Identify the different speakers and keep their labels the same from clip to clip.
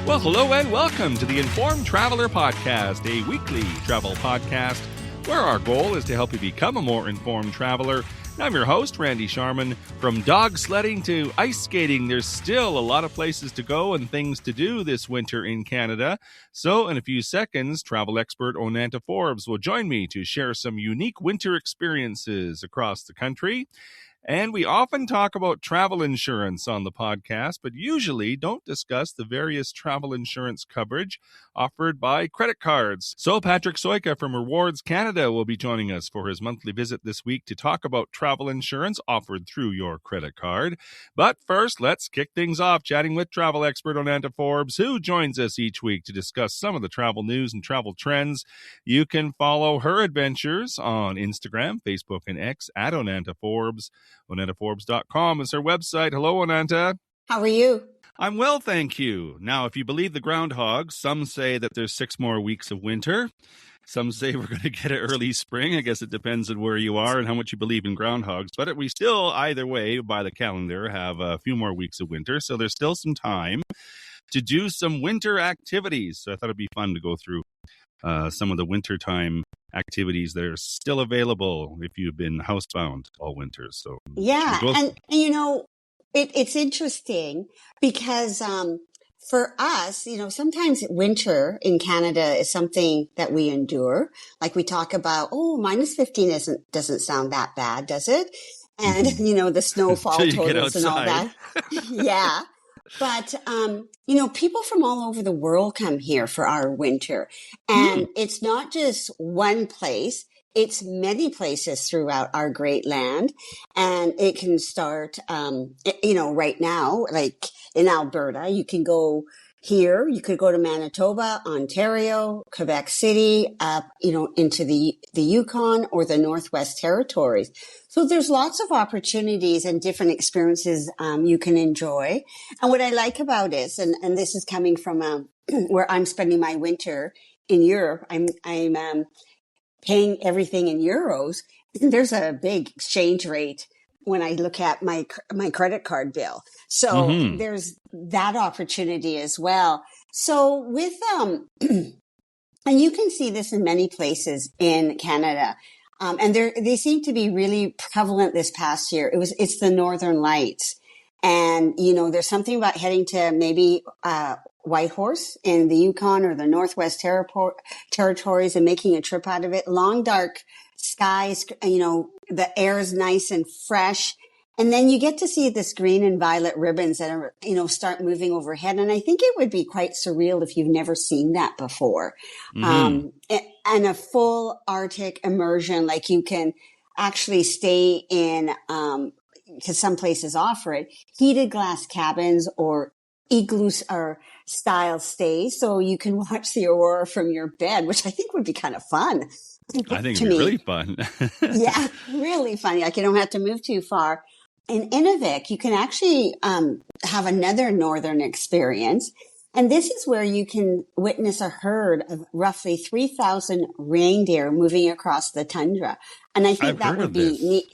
Speaker 1: Well, hello and welcome to the Informed Traveler Podcast, a weekly travel podcast where our goal is to help you become a more informed traveler. And I'm your host, Randy Sharman. From dog sledding to ice skating, there's still a lot of places to go and things to do this winter in Canada. So in a few seconds, travel expert Onanta Forbes will join me to share some unique winter experiences across the country. And we often talk about travel insurance on the podcast, but usually don't discuss the various travel insurance coverage offered by credit cards. So Patrick Sojka from Rewards Canada will be joining us for his monthly visit this week to talk about travel insurance offered through your credit card. But first, let's kick things off chatting with travel expert Onanta Forbes, who joins us each week to discuss some of the travel news and travel trends. You can follow her adventures on Instagram, Facebook, and X at Onanta Forbes. OnantaForbes.com is her website. Hello, Onanta.
Speaker 2: How are you?
Speaker 1: I'm well, thank you. Now, if you believe the groundhogs, some say that there's 6 more weeks of winter. Some say we're going to get an early spring. I guess it depends on where you are and how much you believe in groundhogs. But we still, either way, by the calendar, have a few more weeks of winter. So there's still some time to do some winter activities. So I thought it'd be fun to go through some of the wintertime activities that are still available if you've been housebound all winter. So
Speaker 2: yeah, and you know, it's interesting because for us, you know, sometimes winter in Canada is something that we endure. Like we talk about, minus 15 doesn't sound that bad, does it? And you know, the snowfall totals and all that. Yeah. But, you know, people from all over the world come here for our winter. And it's not just one place. It's many places throughout our great land. And it can start, you know, right now, like in Alberta, you can go here. You could go to Manitoba, Ontario, Quebec City, up, you know, into the Yukon or the Northwest Territories. So there's lots of opportunities and different experiences you can enjoy. And what I like about it, and this is coming from where I'm spending my winter in Europe, I'm paying everything in euros. There's a big exchange rate when I look at my credit card bill. So there's that opportunity as well. So with and you can see this in many places in Canada. And they seem to be really prevalent this past year. It's the Northern Lights. And, you know, there's something about heading to maybe, Whitehorse in the Yukon or the Northwest Territories and making a trip out of it. Long, dark skies, you know, the air is nice and fresh. And then you get to see this green and violet ribbons that are, you know, start moving overhead. And I think it would be quite surreal if you've never seen that before. And a full Arctic immersion, like you can actually stay in, because some places offer it, heated glass cabins or igloos or style stays. So you can watch the aurora from your bed, which I think would be kind of fun.
Speaker 1: I think it'd be really fun.
Speaker 2: Yeah, really funny. Like you don't have to move too far. In Inuvik, you can actually have another northern experience. And this is where you can witness a herd of roughly 3,000 reindeer moving across the tundra. And I think that would be neat.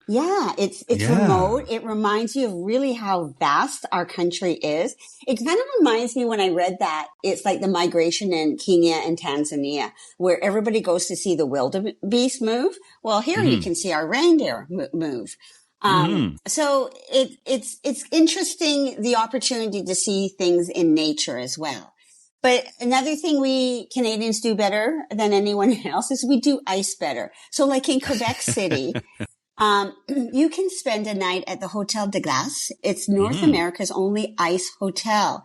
Speaker 2: Yeah, it's remote. It reminds you of really how vast our country is. It kind of reminds me when I read that it's like the migration in Kenya and Tanzania, where everybody goes to see the wildebeest move. Well, here you can see our reindeer move. So it's interesting, the opportunity to see things in nature as well. But another thing we Canadians do better than anyone else is we do ice better. So like in Quebec City, you can spend a night at the Hotel de Glace. It's North America's only ice hotel.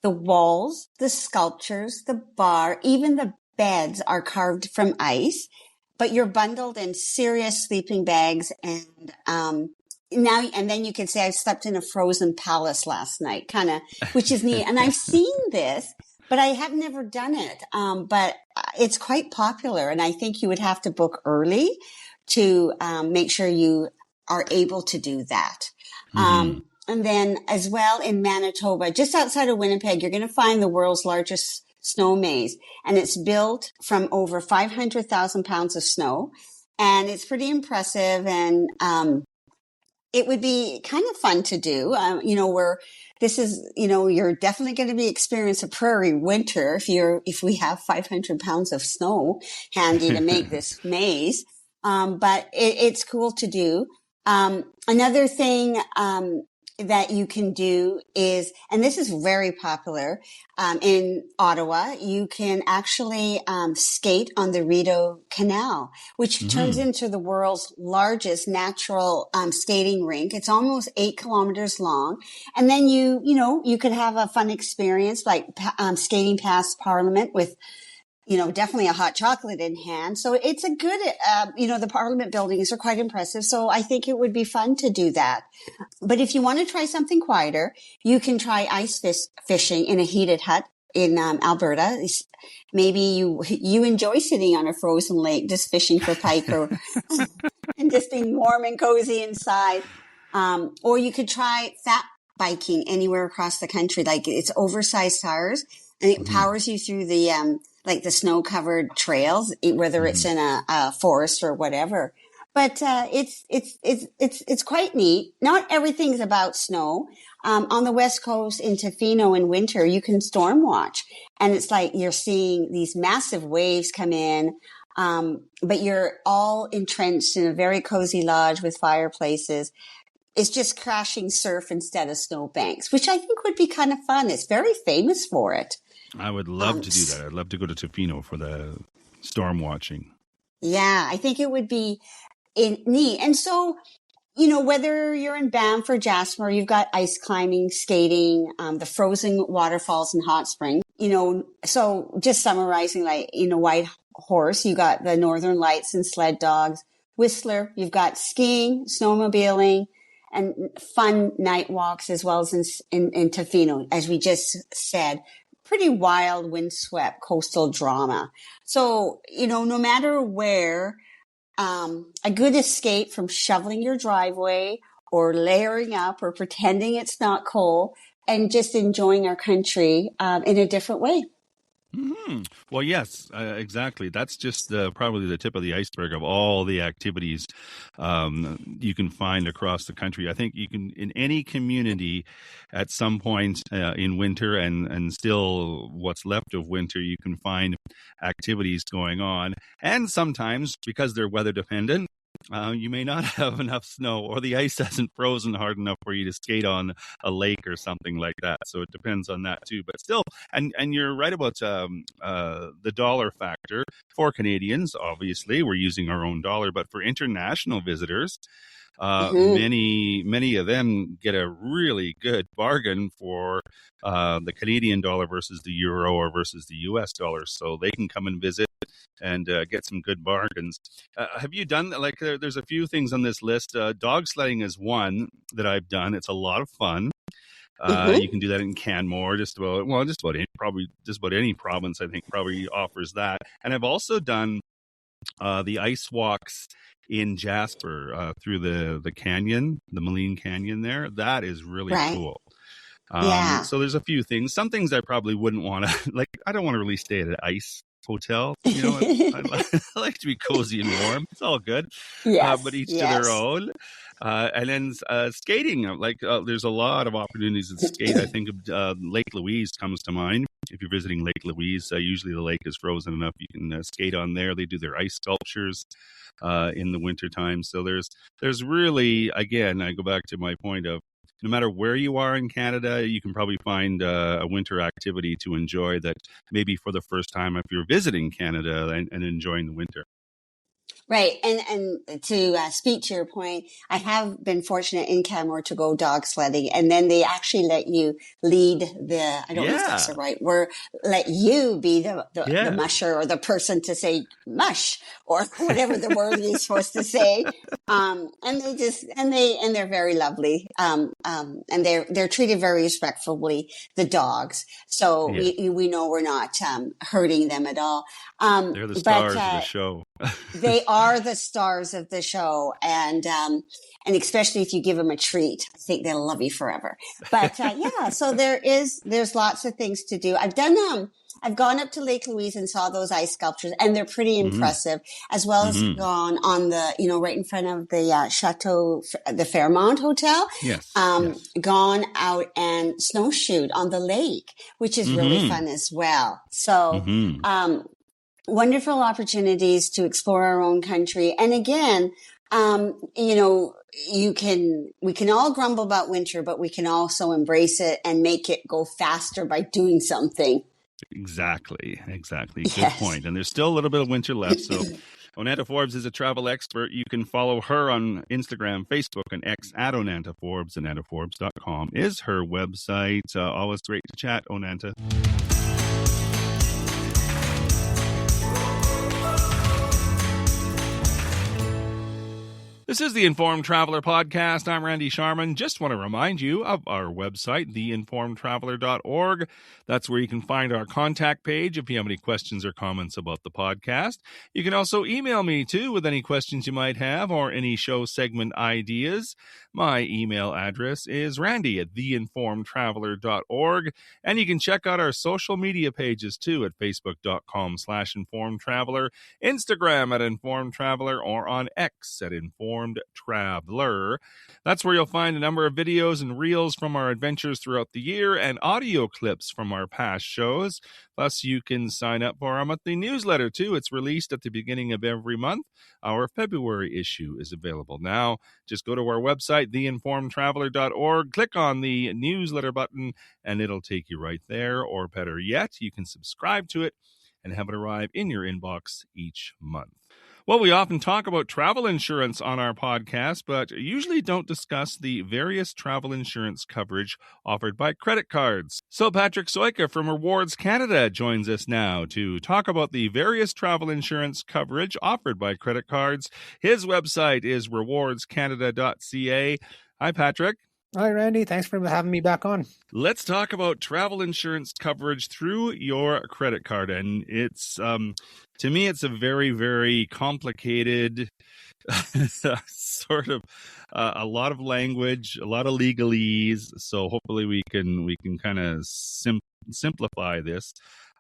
Speaker 2: The walls, the sculptures, the bar, even the beds are carved from ice, but you're bundled in serious sleeping bags and then you can say, I slept in a frozen palace last night, kind of, which is neat. And I've seen this, but I have never done it. But it's quite popular. And I think you would have to book early to make sure you are able to do that. And then as well in Manitoba, just outside of Winnipeg, you're going to find the world's largest snow maze. And it's built from over 500,000 pounds of snow. And it's pretty impressive. And it would be kind of fun to do. You're definitely going to be experiencing a prairie winter if we have 500 pounds of snow handy to make this maze. But it's cool to do. Another thing, that you can do is, and this is very popular, in Ottawa, you can actually, skate on the Rideau Canal, which turns into the world's largest natural, skating rink. It's almost 8 kilometers long. And then you could have a fun experience like, skating past Parliament with, definitely a hot chocolate in hand. So it's a good, the Parliament buildings are quite impressive. So I think it would be fun to do that. But if you want to try something quieter, you can try ice fishing in a heated hut in Alberta. Maybe you enjoy sitting on a frozen lake, just fishing for pike and just being warm and cozy inside. Or you could try fat biking anywhere across the country. Like it's oversized tires and it powers you through the, like the snow covered trails, whether it's in a forest or whatever. But, it's quite neat. Not everything's about snow. On the West Coast in Tofino in winter, you can storm watch and it's like you're seeing these massive waves come in. But you're all entrenched in a very cozy lodge with fireplaces. It's just crashing surf instead of snowbanks, which I think would be kind of fun. It's very famous for it.
Speaker 1: I would love to do that. I'd love to go to Tofino for the storm watching.
Speaker 2: Yeah, I think it would be neat. And so, whether you're in Banff or Jasper, you've got ice climbing, skating, the frozen waterfalls and hot springs, so just summarizing, like, White Horse, you got the Northern Lights and sled dogs. Whistler, you've got skiing, snowmobiling, and fun night walks, as well as in Tofino, as we just said. Pretty wild, windswept coastal drama. So, no matter where, a good escape from shoveling your driveway or layering up or pretending it's not cold and just enjoying our country, in a different way.
Speaker 1: Well, yes, exactly. That's just probably the tip of the iceberg of all the activities you can find across the country. I think you can, in any community at some point in winter and still what's left of winter, you can find activities going on. And sometimes, because they're weather dependent, you may not have enough snow or the ice hasn't frozen hard enough for you to skate on a lake or something like that. So it depends on that too. But still, and you're right about the dollar factor. For Canadians, obviously, we're using our own dollar. But for international visitors, many of them get a really good bargain for the Canadian dollar versus the euro or versus the US dollar. So they can come and visit and get some good bargains. Have you done, like, there's a few things on this list. Dog sledding is one that I've done. It's a lot of fun. You can do that in Canmore, just about any province, I think, probably offers that. And I've also done the ice walks in Jasper through the canyon, the Moline Canyon there. That is really cool. So there's a few things. Some things I probably wouldn't want to, like, I don't want to really stay at an ice hotel. I like to be cozy and warm. It's all good. But each to their own. And then skating, there's a lot of opportunities to skate. I think Lake Louise comes to mind. If you're visiting Lake Louise, usually the lake is frozen enough you can skate on there. They do their ice sculptures in the wintertime. So there's really, again, I go back to my point of, no matter where you are in Canada, you can probably find a winter activity to enjoy that maybe for the first time if you're visiting Canada and enjoying the winter.
Speaker 2: Right. And to speak to your point, I have been fortunate in Canmore to go dog sledding, and then they actually let you lead I don't know if that's the right word, let you be the musher or the person to say mush or whatever the word you're supposed to say. And they're very lovely. And they're treated very respectfully, the dogs. So we know we're not hurting them at all.
Speaker 1: They're the stars of the show.
Speaker 2: They are the stars of the show, and especially if you give them a treat, I think they'll love you forever. But yeah, so there's lots of things to do. I've gone up to Lake Louise and saw those ice sculptures, and they're pretty impressive. As well as gone on the right in front of the Chateau, the Fairmont Hotel.
Speaker 1: Yes,
Speaker 2: Gone out and snowshoed on the lake, which is really fun as well. So. Wonderful opportunities to explore our own country. And again, we can all grumble about winter, but we can also embrace it and make it go faster by doing something.
Speaker 1: Exactly. Good point. And there's still a little bit of winter left. So Onanta Forbes is a travel expert. You can follow her on Instagram, Facebook, and X at Onanta Forbes. OnantaForbes.com is her website. Always great to chat, Onanta. This is the Informed Traveler Podcast. I'm Randy Sharman. Just want to remind you of our website, theinformedtraveler.org. That's where you can find our contact page if you have any questions or comments about the podcast. You can also email me, too, with any questions you might have or any show segment ideas. My email address is randy@theinformedtraveler.org. And you can check out our social media pages, too, at facebook.com/informedtraveler, Instagram at informedtraveler, or on X at informed Traveler. That's where you'll find a number of videos and reels from our adventures throughout the year and audio clips from our past shows. Plus, you can sign up for our monthly newsletter, too. It's released at the beginning of every month. Our February issue is available now. Just go to our website, theinformedtraveler.org, click on the newsletter button, and it'll take you right there. Or better yet, you can subscribe to it and have it arrive in your inbox each month. Well, we often talk about travel insurance on our podcast, but usually don't discuss the various travel insurance coverage offered by credit cards. So Patrick Sojka from Rewards Canada joins us now to talk about the various travel insurance coverage offered by credit cards. His website is rewardscanada.ca. Hi, Patrick.
Speaker 3: Hi, Randy. Thanks for having me back on.
Speaker 1: Let's talk about travel insurance coverage through your credit card. And it's, to me, it's a very, very complicated sort of a lot of language, a lot of legalese. So hopefully we can kind of simplify this.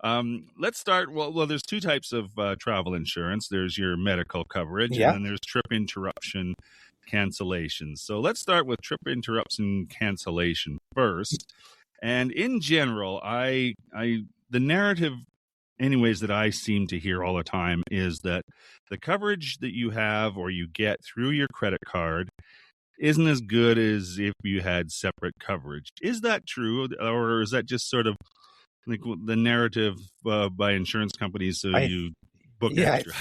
Speaker 1: Let's start. Well, there's two types of travel insurance. There's your medical coverage, and then there's trip interruption cancellations. So let's start with trip interruption cancellation first. And in general, the narrative, anyways, that I seem to hear all the time is that the coverage that you have or you get through your credit card isn't as good as if you had separate coverage. Is that true, or is that just sort of like the narrative by insurance companies? So you book extra.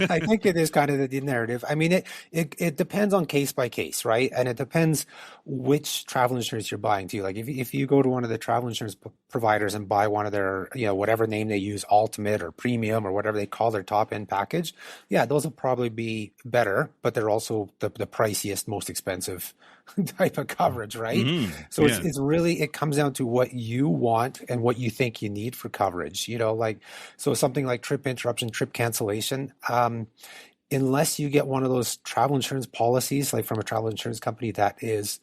Speaker 3: I think it is kind of the narrative. I mean, it depends on case by case, right? And it depends which travel insurance you're buying too. Like if you go to one of the travel insurance providers and buy one of their, whatever name they use, Ultimate or Premium or whatever they call their top end package, those will probably be better, but they're also the priciest, most expensive type of coverage, right? So it's really, it comes down to what you want and what you think you need for coverage, so something like trip interruption, trip cancellation, unless you get one of those travel insurance policies, like from a travel insurance company that is,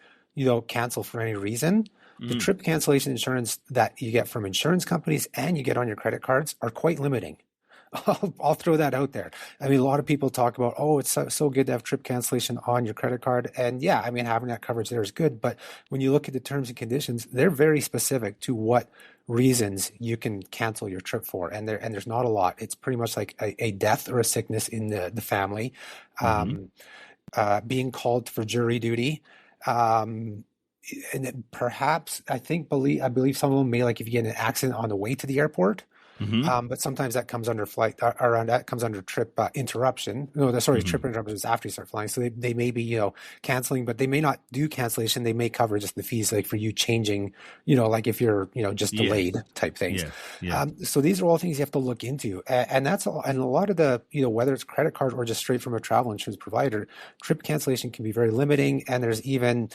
Speaker 3: canceled for any reason, the trip cancellation insurance that you get from insurance companies and you get on your credit cards are quite limiting. I'll throw that out there. I mean, a lot of people talk about, it's so good to have trip cancellation on your credit card. And having that coverage there is good. But when you look at the terms and conditions, they're very specific to what reasons you can cancel your trip for. And there's not a lot. It's pretty much like a death or a sickness in the family, being called for jury duty. And perhaps I believe some of them may, like if you get in an accident on the way to the airport. But sometimes that comes under trip interruption. Trip interruption is after you start flying. So they may be, canceling, but they may not do cancellation. They may cover just the fees, like for you changing, like if you're, just delayed type things. So these are all things you have to look into. And that's all. And a lot of the, whether it's credit card or just straight from a travel insurance provider, trip cancellation can be very limiting. And there's even,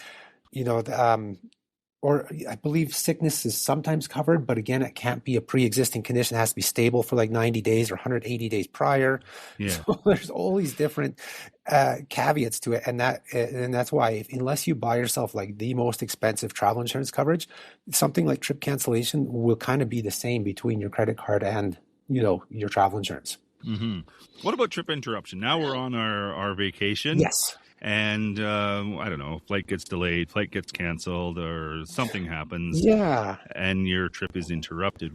Speaker 3: or I believe sickness is sometimes covered, but again, it can't be a pre-existing condition. It has to be stable for like 90 days or 180 days prior.
Speaker 1: Yeah.
Speaker 3: So there's all these different caveats to it. And that's why unless you buy yourself like the most expensive travel insurance coverage, something like trip cancellation will kind of be the same between your credit card and, your travel insurance.
Speaker 1: Mm-hmm. What about trip interruption? Now we're on our vacation.
Speaker 3: Yes.
Speaker 1: And I don't know, flight gets delayed, flight gets canceled, or something happens.
Speaker 3: Yeah.
Speaker 1: And your trip is interrupted.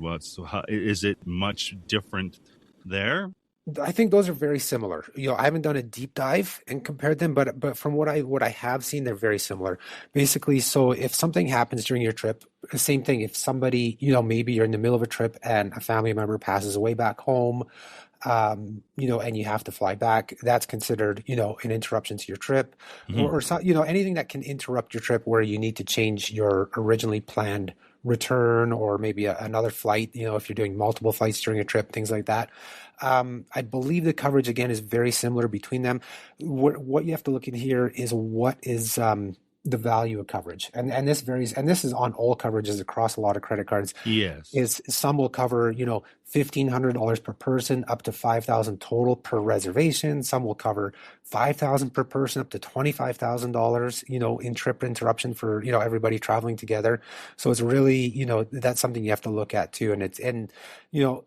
Speaker 1: Is it much different there?
Speaker 3: I think those are very similar. I haven't done a deep dive and compared them, but from what I have seen, they're very similar. Basically, so if something happens during your trip, same thing. If somebody, maybe you're in the middle of a trip and a family member passes away back home, and you have to fly back, that's considered, an interruption to your trip, or anything that can interrupt your trip where you need to change your originally planned return, or maybe another flight, if you're doing multiple flights during a trip, things like that. I believe the coverage again is very similar between them. What you have to look at here is what is, the value of coverage, and this varies, and this is on all coverages across a lot of credit cards.
Speaker 1: Yes,
Speaker 3: is some will cover $1,500 per person up to $5,000 total per reservation. Some will cover $5,000 per person up to $25,000 in trip interruption for everybody traveling together. So it's really that's something you have to look at too, and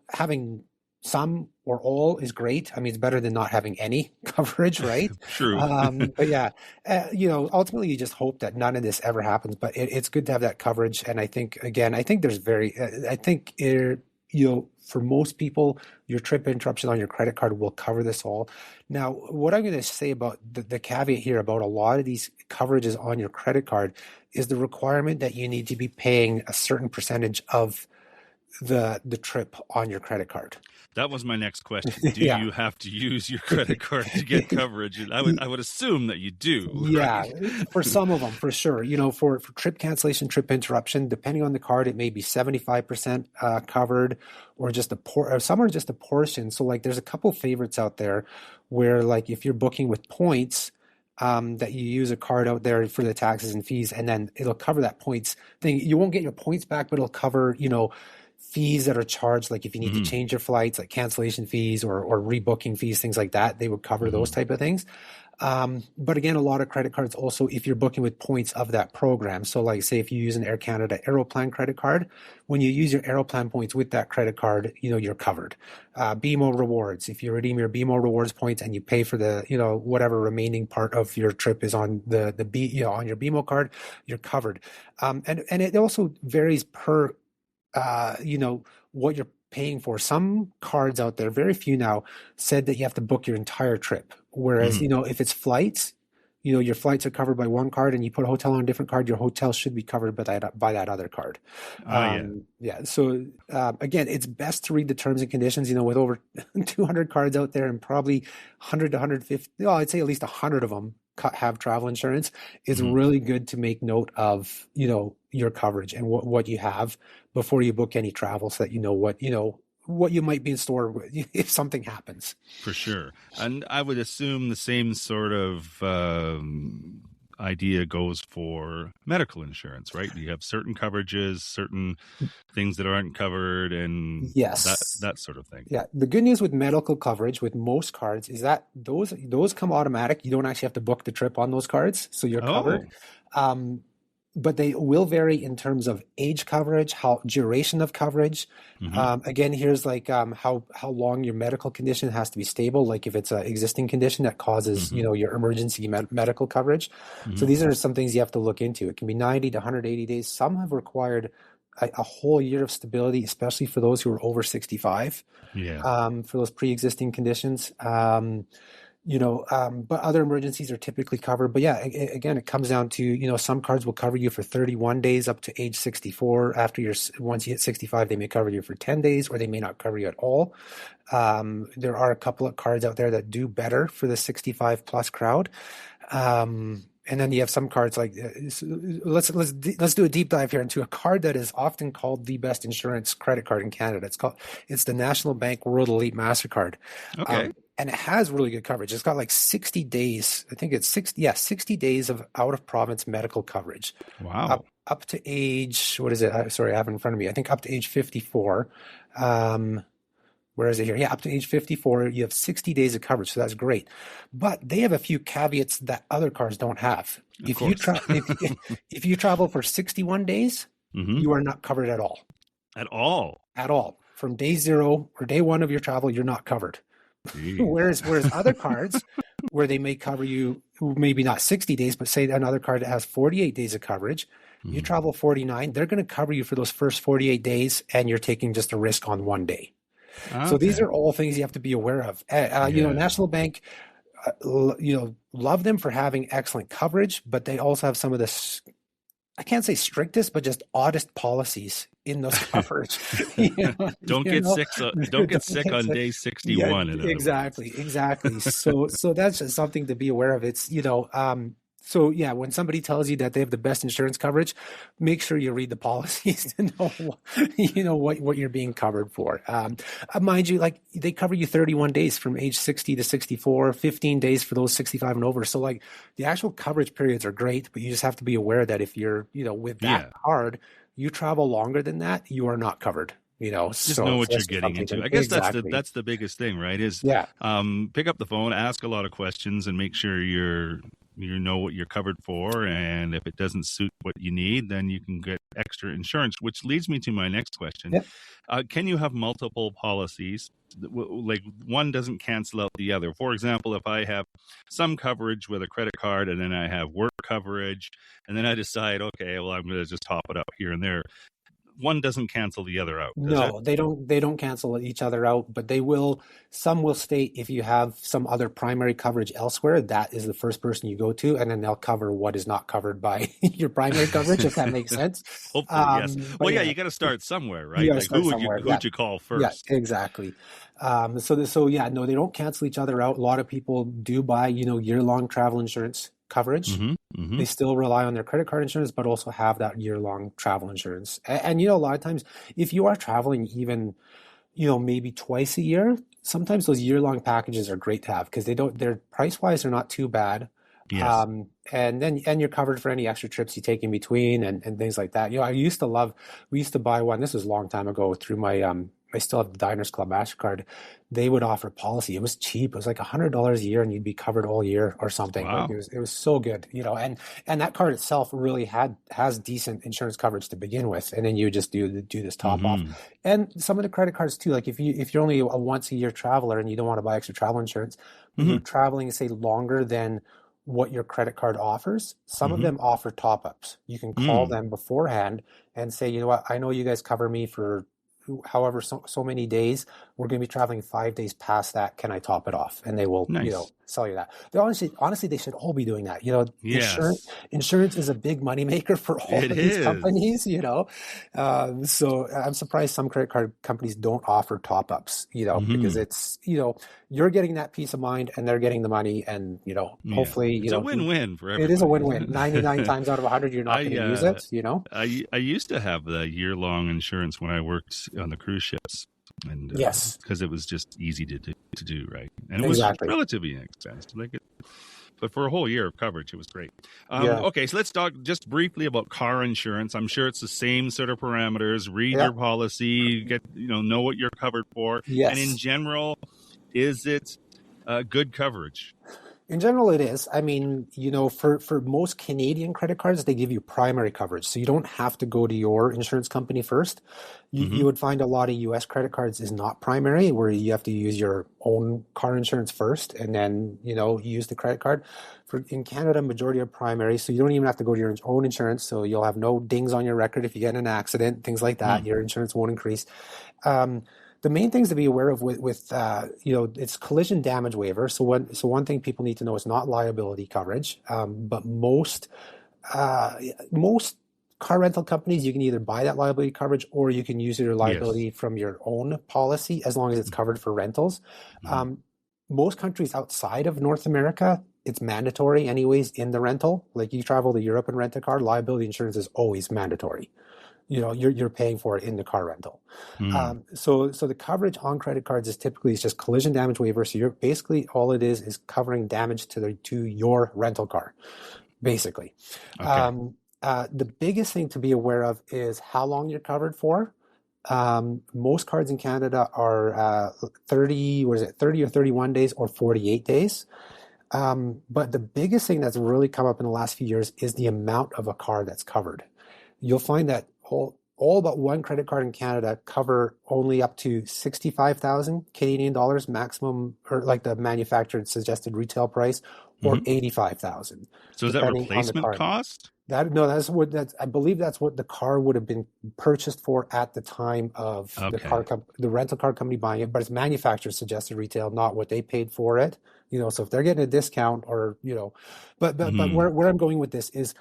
Speaker 3: having some or all is great. I mean, it's better than not having any coverage, right?
Speaker 1: True.
Speaker 3: But yeah, ultimately you just hope that none of this ever happens, but it's good to have that coverage. And I think for most people, your trip interruption on your credit card will cover this all. Now, what I'm going to say about the caveat here about a lot of these coverages on your credit card is the requirement that you need to be paying a certain percentage of the trip on your credit card.
Speaker 1: That was my next question. Do you have to use your credit card to get coverage? And I would assume that you do.
Speaker 3: Yeah,
Speaker 1: right?
Speaker 3: For some of them, for sure. For trip cancellation, trip interruption, depending on the card, it may be 75% covered, or some are just a portion. So like, there's a couple favorites out there where, like, if you're booking with points, that you use a card out there for the taxes and fees, and then it'll cover that points thing. You won't get your points back, but it'll cover fees that are charged, like if you need to change your flights, like cancellation fees or rebooking fees, things like that, they would cover those type of things. But again, a lot of credit cards also, if you're booking with points of that program, so like say if you use an Air Canada Aeroplan credit card, when you use your Aeroplan points with that credit card, you're covered. BMO rewards, if you redeem your BMO rewards points and you pay for the whatever remaining part of your trip is on on your BMO card, you're covered. And it also varies per what you're paying for. Some cards out there, very few now, said that you have to book your entire trip. Whereas, if it's flights, your flights are covered by one card, and you put a hotel on a different card, your hotel should be covered by that other card. Yeah. So again, it's best to read the terms and conditions, with over 200 cards out there and probably 100 to 150, I'd say at least 100 of them have travel insurance. It's really good to make note of, your coverage and what you have before you book any travel, so that what you might be in store if something happens.
Speaker 1: For sure. And I would assume the same sort of idea goes for medical insurance, right? You have certain coverages, certain things that aren't covered, and
Speaker 3: yes,
Speaker 1: that sort of thing.
Speaker 3: Yeah. The good news with medical coverage with most cards is that those come automatic. You don't actually have to book the trip on those cards, so you're covered. But they will vary in terms of age coverage, duration of coverage. Again, here's like how long your medical condition has to be stable. Like if it's an existing condition that causes your emergency medical coverage. So these are some things you have to look into. It can be 90 to 180 days. Some have required a whole year of stability, especially for those who are over 65. For those pre-existing conditions. But other emergencies are typically covered. But yeah, again, it comes down to, some cards will cover you for 31 days up to age 64. Once you hit 65, they may cover you for 10 days, or they may not cover you at all. There are a couple of cards out there that do better for the 65 plus crowd. And then you have some cards like let's do a deep dive here into a card that is often called the best insurance credit card in Canada. It's the National Bank World Elite Mastercard.
Speaker 1: Okay.
Speaker 3: And it has really good coverage. It's got like 60 days. I think it's 60 days of out of province medical coverage.
Speaker 1: Wow.
Speaker 3: Up to age, what is it? Sorry, I have it in front of me. I think up to age 54. Where is it here? Yeah, up to age 54, you have 60 days of coverage, so that's great. But they have a few caveats that other cars don't have. If you travel for 61 days, you are not covered at all.
Speaker 1: At all?
Speaker 3: At all. From day zero or day one of your travel, you're not covered. Whereas other cards, where they may cover you, maybe not 60 days, but say another card that has 48 days of coverage, you travel 49, they're going to cover you for those first 48 days, and you're taking just a risk on one day. Okay. So these are all things you have to be aware of. National Bank, love them for having excellent coverage, but they also have some of this, I can't say strictest, but just oddest policies in those coverage.
Speaker 1: Don't get sick on day 61.
Speaker 3: Yeah, exactly. So that's just something to be aware of. It's, So yeah, when somebody tells you that they have the best insurance coverage, make sure you read the policies to know, what you're being covered for. Mind you, like they cover you 31 days from age 60 to 64, 15 days for those 65 and over. So like the actual coverage periods are great, but you just have to be aware that if you're, with that card, you travel longer than that, you are not covered.
Speaker 1: Just know what you're getting into. I guess that's the biggest thing, right? Is pick up the phone, ask a lot of questions, and make sure you know what you're covered for. And if it doesn't suit what you need, then you can get extra insurance. Which leads me to my next question: can you have multiple policies? Like one doesn't cancel out the other. For example, if I have some coverage with a credit card, and then I have work coverage, and then I decide, okay, well, I'm going to just top it up here and there. One doesn't cancel the other out.
Speaker 3: No, they don't cancel each other out, but they will. Some will state if you have some other primary coverage elsewhere, that is the first person you go to, and then they'll cover what is not covered by your primary coverage, if that makes sense.
Speaker 1: Hopefully, yes. Well, you got to start somewhere, right? Like who would you call first?
Speaker 3: Yeah, exactly. So no, they don't cancel each other out. A lot of people do buy, year-long travel insurance coverage. They still rely on their credit card insurance, but also have that year-long travel insurance. And a lot of times, if you are traveling even, maybe twice a year, sometimes those year-long packages are great to have because they're price-wise, they're not too bad.
Speaker 1: Yes.
Speaker 3: And you're covered for any extra trips you take in between and things like that. We used to buy one, this was a long time ago through my, I still have the Diners Club MasterCard. They would offer policy. It was cheap. It was like $100 a year and you'd be covered all year or something.
Speaker 1: Wow.
Speaker 3: Like it was so good, and that card itself really has decent insurance coverage to begin with. And then you just do this top off. And some of the credit cards too, like if you're only a once a year traveler and you don't want to buy extra travel insurance, when you're traveling, say longer than what your credit card offers, some of them offer top-ups. You can call them beforehand and say, you know what, I know you guys cover me for however so many days. We're going to be traveling 5 days past that. Can I top it off? And they will, sell you that. They honestly, they should all be doing that. Insurance is a big moneymaker for all of these companies. So I'm surprised some credit card companies don't offer top-ups. Because it's you're getting that peace of mind and they're getting the money, and hopefully
Speaker 1: it's a win-win for everybody.
Speaker 3: It is a win-win. 99 times out of 100, you're not going to use it.
Speaker 1: I used to have the year-long insurance when I worked on the cruise ships. And
Speaker 3: yes,
Speaker 1: because it was just easy to do, right? And it was relatively inexpensive. But for a whole year of coverage, it was great. Okay, so let's talk just briefly about car insurance. I'm sure it's the same sort of parameters. Read your policy, get know what you're covered for.
Speaker 3: Yes.
Speaker 1: And in general, is it good coverage?
Speaker 3: In general, it is. I mean, for most Canadian credit cards, they give you primary coverage. So you don't have to go to your insurance company first. You would find a lot of U.S. credit cards is not primary, where you have to use your own car insurance first and then, use the credit card. In Canada, majority are primary. So you don't even have to go to your own insurance. So you'll have no dings on your record if you get in an accident, things like that. Your insurance won't increase. The main things to be aware of with it's collision damage waiver. So one thing people need to know is not liability coverage. But most car rental companies, you can either buy that liability coverage or you can use your liability from your own policy as long as it's covered for rentals. most countries outside of North America, it's mandatory anyways in the rental. Like you travel to Europe and rent a car, liability insurance is always mandatory. You're paying for it in the car rental.
Speaker 1: Mm.
Speaker 3: So the coverage on credit cards is typically just collision damage waiver. So you're basically all it is covering damage to your rental car, basically.
Speaker 1: Okay.
Speaker 3: The biggest thing to be aware of is how long you're covered for. Most cards in Canada are 30 or 31 days or 48 days. But the biggest thing that's really come up in the last few years is the amount of a car that's covered. You'll find that all but one credit card in Canada cover only up to 65,000 Canadian dollars maximum, or like the manufactured suggested retail price, or 85,000,
Speaker 1: So is that
Speaker 3: depending on the
Speaker 1: replacement
Speaker 3: card.
Speaker 1: cost?
Speaker 3: I believe that's what the car would have been purchased for at the time of the rental car company buying it, but it's manufacturer suggested retail, not what they paid for it. So if they're getting a discount or, but where I'm going with this is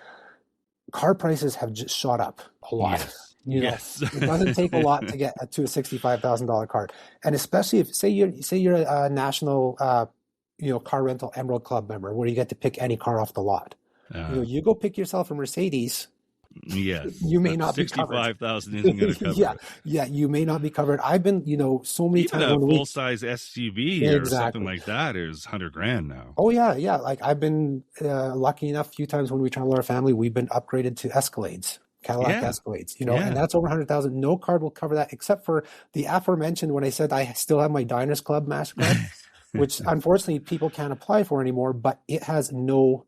Speaker 3: car prices have just shot up a lot.
Speaker 1: Yes.
Speaker 3: It doesn't take a lot to get to a $65,000 car. And especially if say you're a national, car rental Emerald Club member where you get to pick any car off the lot. You go pick yourself a Mercedes.
Speaker 1: Yes.
Speaker 3: You may not be covered.
Speaker 1: 65,000 isn't going to cover it.
Speaker 3: Yeah, you may not be covered. I've been, so many
Speaker 1: Even
Speaker 3: times.
Speaker 1: a full-size SUV or something like that is $100,000 now.
Speaker 3: Oh yeah. Like I've been lucky enough a few times when we travel with our family, we've been upgraded to Escalades, Cadillac Escalades, and that's over 100,000. No card will cover that except for the aforementioned when I said I still have my Diners Club MasterCard, which unfortunately people can't apply for anymore, but it has no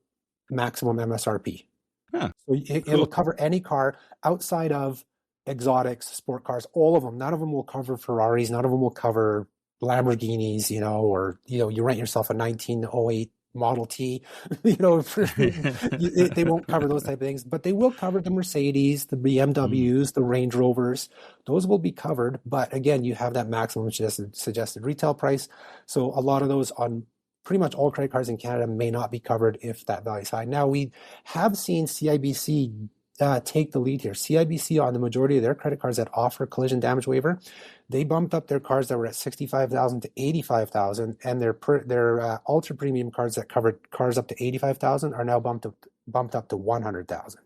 Speaker 3: maximum MSRP.
Speaker 1: Huh.
Speaker 3: So it'll cover any car outside of exotics, sport cars, all of them. None of them will cover Ferraris. None of them will cover Lamborghinis, or, you rent yourself a 1908 Model T, they won't cover those type of things, but they will cover the Mercedes, the BMWs, the Range Rovers. Those will be covered. But again, you have that maximum suggested retail price. So a lot of those on pretty much all credit cards in Canada may not be covered if that value is high. Now, we have seen CIBC take the lead here. CIBC, on the majority of their credit cards that offer collision damage waiver, they bumped up their cards that were at 65,000 to 85,000, and their ultra premium cards that covered cars up to 85,000 are now bumped up to 100,000.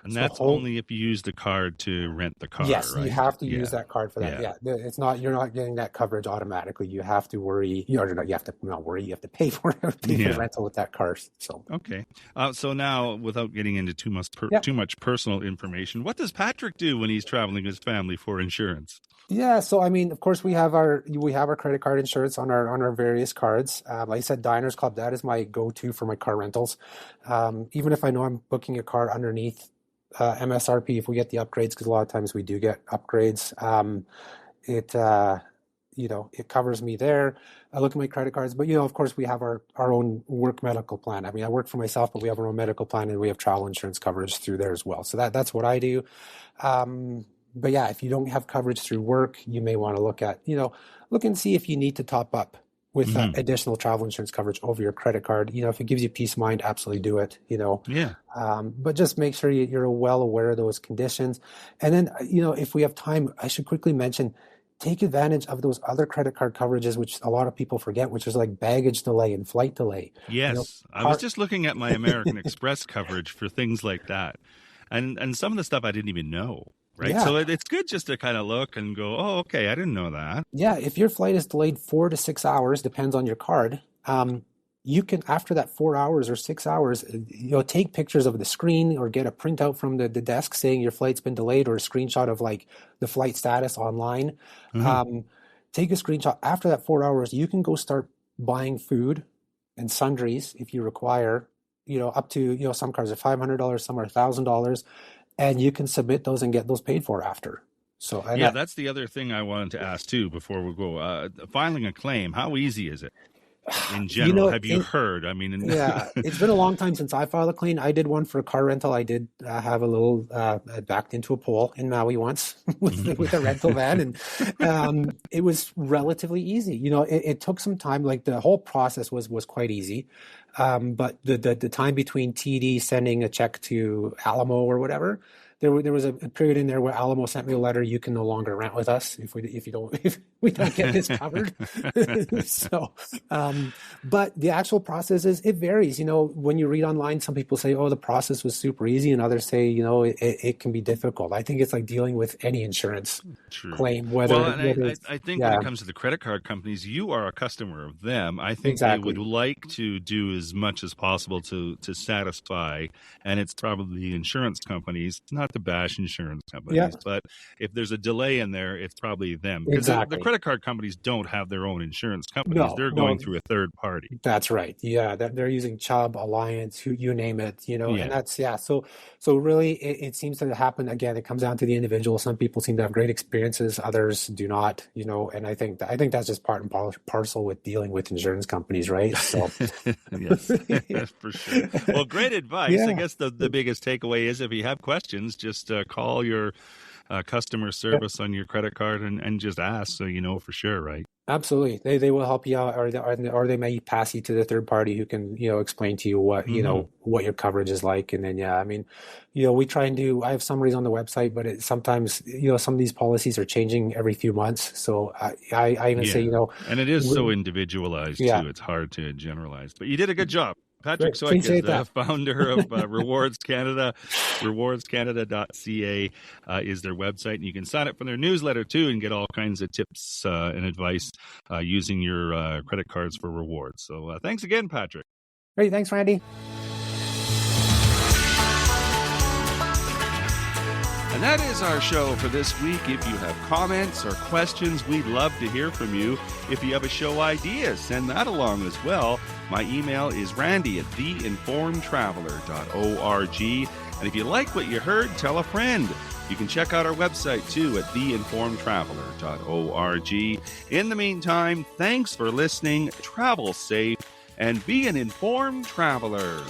Speaker 1: And that's only if you use the card to rent the car.
Speaker 3: Yes,
Speaker 1: right?
Speaker 3: You have to use that card for that. Yeah. It's not, you're not getting that coverage automatically. You have to worry. You have to not worry. You have to pay for it. For the rental with that car. So
Speaker 1: okay. So now, without getting into too much personal information, what does Patrick do when he's traveling with his family for insurance?
Speaker 3: Yeah, so I mean, of course, we have our credit card insurance on our various cards. Like I said, Diners Club, that is my go-to for my car rentals. Even if I know I'm booking a car underneath MSRP, if we get the upgrades, because a lot of times we do get upgrades, it covers me there. I look at my credit cards, but of course, we have our own work medical plan. I mean, I work for myself, but we have our own medical plan, and we have travel insurance coverage through there as well. So that's what I do. But yeah, if you don't have coverage through work, you may want to look and see if you need to top up with additional travel insurance coverage over your credit card. If it gives you peace of mind, absolutely do it, but just make sure you're well aware of those conditions. And then, if we have time, I should quickly mention, take advantage of those other credit card coverages, which a lot of people forget, which is like baggage delay and flight delay.
Speaker 1: Yes. I was just looking at my American Express coverage for things like that. And some of the stuff I didn't even know. Right. Yeah. So it's good just to kind of look and go, oh, okay, I didn't know that.
Speaker 3: Yeah. If your flight is delayed 4 to 6 hours, depends on your card, you can, after that 4 hours or 6 hours, take pictures of the screen or get a printout from the desk saying your flight's been delayed, or a screenshot of like the flight status online. Take a screenshot. After that 4 hours, you can go start buying food and sundries if you require, up to, some cards are $500, some are $1,000. And you can submit those and get those paid for after. So
Speaker 1: that's the other thing I wanted to ask too before we go. Filing a claim, how easy is it in general? Have you heard? I mean,
Speaker 3: it's been a long time since I filed a claim. I did one for a car rental. I did have a little backed into a pole in Maui once with a rental van, and it was relatively easy. It took some time. Like the whole process was quite easy. But the time between TD sending a check to Alamo or whatever, there was a period in there where Alamo sent me a letter: you can no longer rent with us if we don't get this covered. So, but the actual process it varies. You know, when you read online, some people say, "Oh, the process was super easy," and others say, "You know, it can be difficult." I think it's like dealing with any insurance claim.
Speaker 1: I think when it comes to the credit card companies, you are a customer of them. I think they would like to do as much as possible to satisfy, and it's probably the insurance companies, not to bash insurance companies, but if there's a delay in there, it's probably them. Because the credit card companies don't have their own insurance companies. They're going through a third party.
Speaker 3: That's right. Yeah, they're using Chubb, Alliance, you name it, you know, and that's, so really it seems to happen. Again, it comes down to the individual. Some people seem to have great experiences, others do not, you know, and I think that's just part and parcel with dealing with insurance companies, right? So
Speaker 1: yes, for sure. Well, great advice. I guess the biggest takeaway is if you have questions, just call your customer service on your credit card and just ask, so you know for sure, right?
Speaker 3: Absolutely. They will help you out, or they may pass you to the third party who can, you know, explain to you what, you know, what your coverage is like. And then, I mean, you know, we try and I have summaries on the website, but sometimes, you know, some of these policies are changing every few months. So I even say, you know,
Speaker 1: and it is so individualized too. It's hard to generalize, but you did a good job. Patrick Sojka is the founder of Rewards Canada. RewardsCanada.ca is their website, and you can sign up for their newsletter too and get all kinds of tips and advice using your credit cards for rewards. So thanks again, Patrick.
Speaker 3: Great. Thanks, Randy.
Speaker 1: And that is our show for this week. If you have comments or questions, we'd love to hear from you. If you have a show idea, send that along as well. My email is randy@theinformedtraveler.org. And if you like what you heard, tell a friend. You can check out our website too at theinformedtraveler.org. In the meantime, thanks for listening, travel safe, and be an informed traveler.